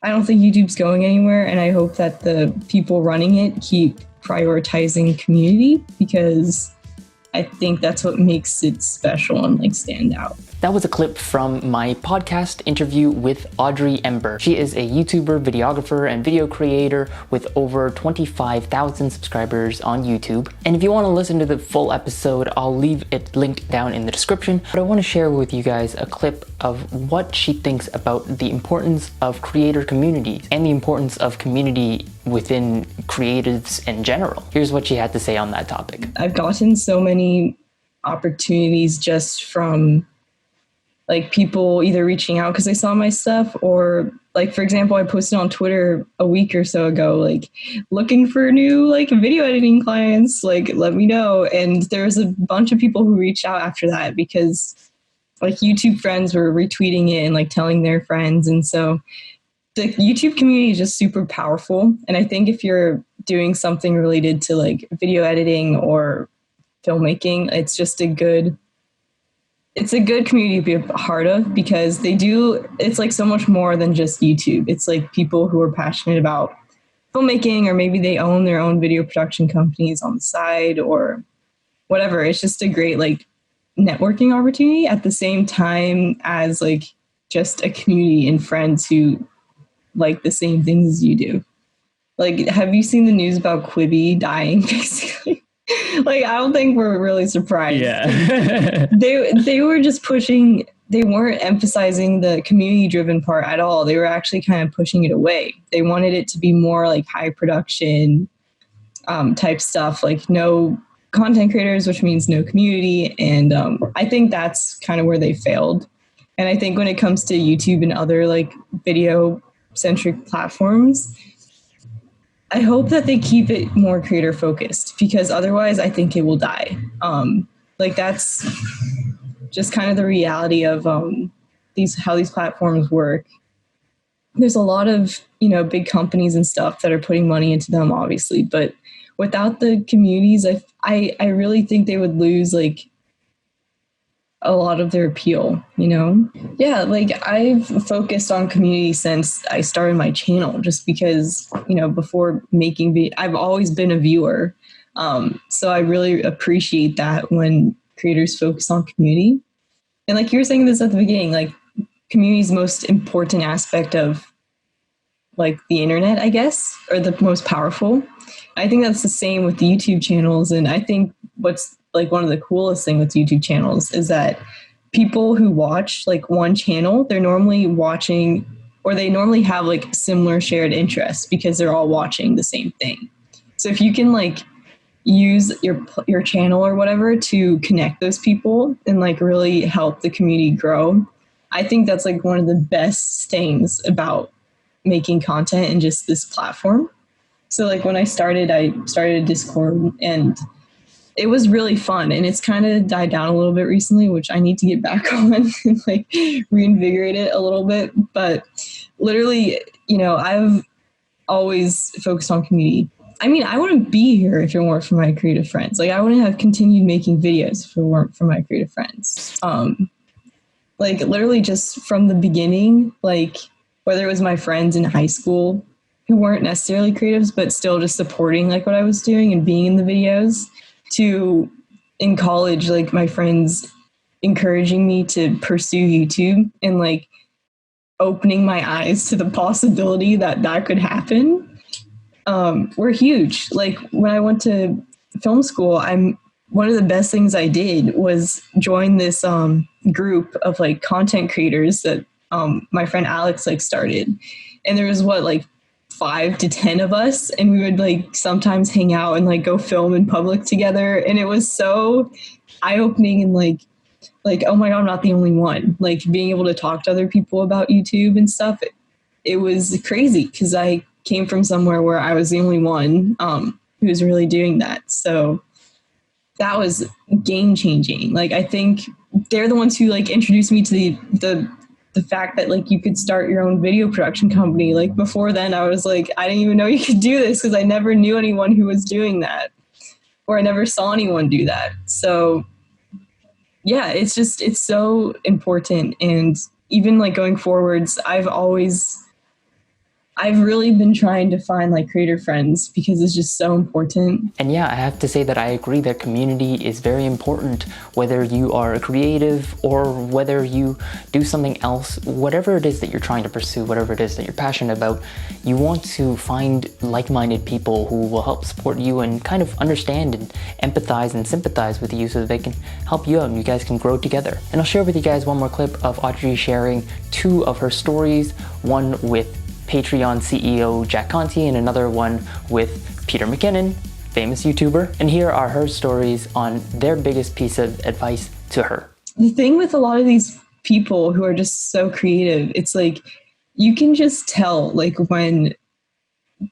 I don't think YouTube's going anywhere, and I hope that the people running it keep prioritizing community, because I think that's what makes it special and like stand out. That was a clip from my podcast interview with Audrey Ember. She is a YouTuber, videographer, and video creator with over 25,000 subscribers on YouTube. And if you want to listen to the full episode, I'll leave it linked down in the description. But I want to share with you guys a clip of what she thinks about the importance of creator communities and the importance of community within creatives in general. Here's what she had to say on that topic. I've gotten so many opportunities just from like people either reaching out because they saw my stuff, or like, for example, I posted on Twitter a week or so ago, like looking for new like video editing clients, like let me know. And there was a bunch of people who reached out after that because like YouTube friends were retweeting it and like telling their friends. And so the YouTube community is just super powerful. And I think if you're doing something related to like video editing or filmmaking, it's a good community to be a part of, because it's like so much more than just YouTube. It's like people who are passionate about filmmaking, or maybe they own their own video production companies on the side or whatever. It's just a great like networking opportunity at the same time as like just a community and friends who like the same things as you do. Like, have you seen the news about Quibi dying basically? Like, I don't think we're really surprised. Yeah. they were just pushing, they weren't emphasizing the community driven part at all. They were actually kind of pushing it away. They wanted it to be more like high production type stuff, like no content creators, which means no community. And I think that's kind of where they failed. And I think when it comes to YouTube and other like video centric platforms, I hope that they keep it more creator focused, because otherwise I think it will die. Like that's just kind of the reality of how these platforms work. There's a lot of, big companies and stuff that are putting money into them, obviously, but without the communities, I really think they would lose like a lot of their appeal, Yeah, like I've focused on community since I started my channel, just because, before making I've always been a viewer. So I really appreciate that when creators focus on community. And like you were saying this at the beginning, like community is the most important aspect of like the internet, I guess, or the most powerful. I think that's the same with the YouTube channels. And I think what's like one of the coolest thing with YouTube channels is that people who watch like one channel, they're normally watching, or they normally have like similar shared interests because they're all watching the same thing. So if you can like use your channel or whatever to connect those people and like really help the community grow, I think that's like one of the best things about making content and just this platform. So like when I started a Discord, and it was really fun, and it's kind of died down a little bit recently, which I need to get back on and like reinvigorate it a little bit. But literally, I've always focused on community. I mean, I wouldn't be here if it weren't for my creative friends. Like I wouldn't have continued making videos if it weren't for my creative friends. Like literally just from the beginning, like whether it was my friends in high school who weren't necessarily creatives, but still just supporting like what I was doing and being in the videos, to in college, like my friends encouraging me to pursue YouTube and like opening my eyes to the possibility that could happen, were huge. Like when I went to film school, one of the best things I did was join this group of like content creators that my friend Alex like started. And there was 5 to 10 of us, and we would like sometimes hang out and like go film in public together. And it was so eye-opening and like, oh my God, I'm not the only one. Like being able to talk to other people about YouTube and stuff, it was crazy because I came from somewhere where I was the only one who was really doing that. So that was game changing. Like I think they're the ones who like introduced me to the fact that like you could start your own video production company. Like before then I was like, I didn't even know you could do this because I never knew anyone who was doing that, or I never saw anyone do that. So yeah, it's so important. And even like going forwards, I've always I've really been trying to find like creator friends because it's just so important. And yeah, I have to say that I agree that community is very important, whether you are creative or whether you do something else, whatever it is that you're trying to pursue, whatever it is that you're passionate about, you want to find like-minded people who will help support you and kind of understand and empathize and sympathize with you so that they can help you out and you guys can grow together. And I'll share with you guys one more clip of Audrey sharing 2 of her stories, one with Patreon CEO Jack Conte and another one with Peter McKinnon, famous YouTuber. And here are her stories on their biggest piece of advice to her. The thing with a lot of these people who are just so creative, it's like you can just tell like when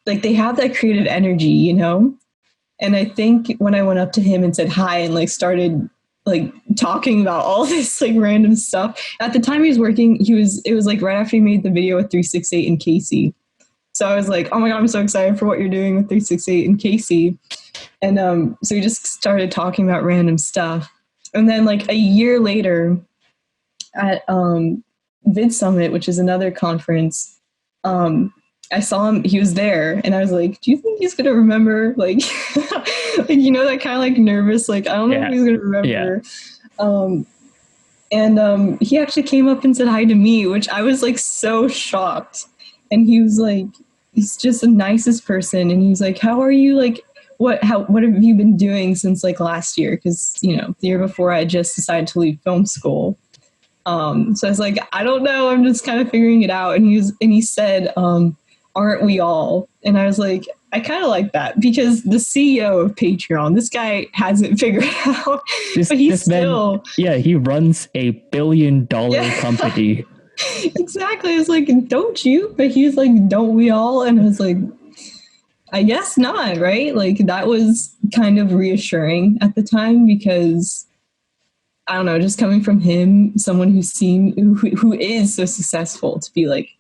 like they have that creative energy, you know? And I think when I went up to him and said hi and like started like talking about all this like random stuff. At the time he was working, it was like right after he made the video with 368 and Casey. So I was like, oh my God, I'm so excited for what you're doing with 368 and Casey. And so we just started talking about random stuff. And then like a year later at Vid Summit, which is another conference, I saw him, he was there, and I was like, do you think he's going to remember? Like, like, you know, that kind of like nervous, like, I don't know if he's going to remember. And he actually came up and said hi to me, which I was like so shocked. And he was like, he's just the nicest person. And he was like, how are you? Like, what have you been doing since like last year? Because, you know, the year before I just decided to leave film school. So I was like, I don't know. I'm just kind of figuring it out. And he said, aren't we all? And I was like, I kind of like that because the CEO of Patreon, this guy hasn't figured out, but he's still... Man, he runs $1 billion company. Exactly. I was like, don't you? But he was like, don't we all? And I was like, I guess not, right? Like that was kind of reassuring at the time because I don't know, just coming from him, someone who is so successful, to be like,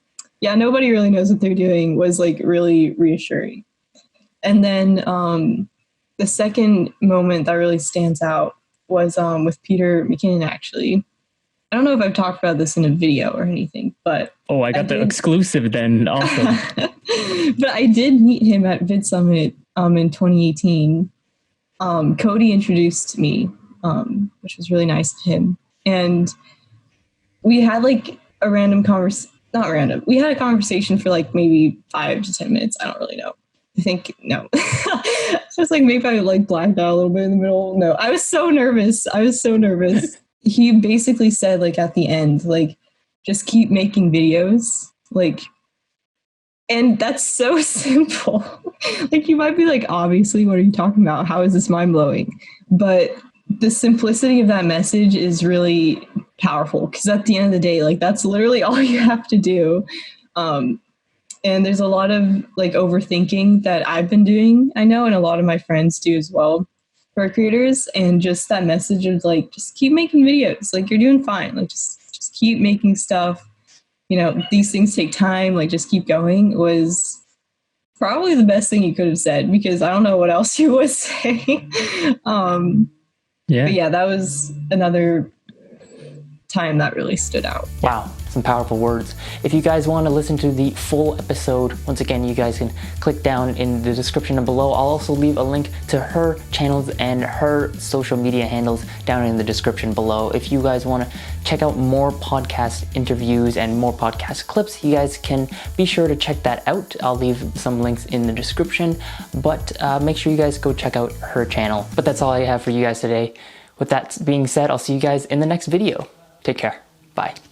yeah, nobody really knows what they're doing, was like really reassuring. And then the second moment that really stands out was with Peter McKinnon, actually. I don't know if I've talked about this in a video or anything, but... Oh, I got the exclusive then. Awesome. But I did meet him at Vid Summit in 2018. Cody introduced me, which was really nice of him. And we had like a random conversation. Not random. We had a conversation for like maybe 5 to 10 minutes. I don't really know. I think, no. So it's like maybe I like blacked out a little bit in the middle. No, I was so nervous. He basically said like at the end, like, just keep making videos. Like, and that's so simple. Like you might be like, obviously, what are you talking about? How is this mind blowing? But the simplicity of that message is really powerful because at the end of the day, like that's literally all you have to do. And there's a lot of like overthinking that I've been doing, I know, and a lot of my friends do as well for creators. And just that message of like, just keep making videos. Like you're doing fine. Like just keep making stuff. You know, these things take time. Like just keep going was probably the best thing he could have said because I don't know what else he would say. But yeah, that was another time that really stood out. Wow, some powerful words. If you guys want to listen to the full episode, once again, you guys can click down in the description below. I'll also leave a link to her channels and her social media handles down in the description below. If you guys want to check out more podcast interviews and more podcast clips, you guys can be sure to check that out. I'll leave some links in the description, but make sure you guys go check out her channel. But that's all I have for you guys today. With that being said, I'll see you guys in the next video. Take care. Bye.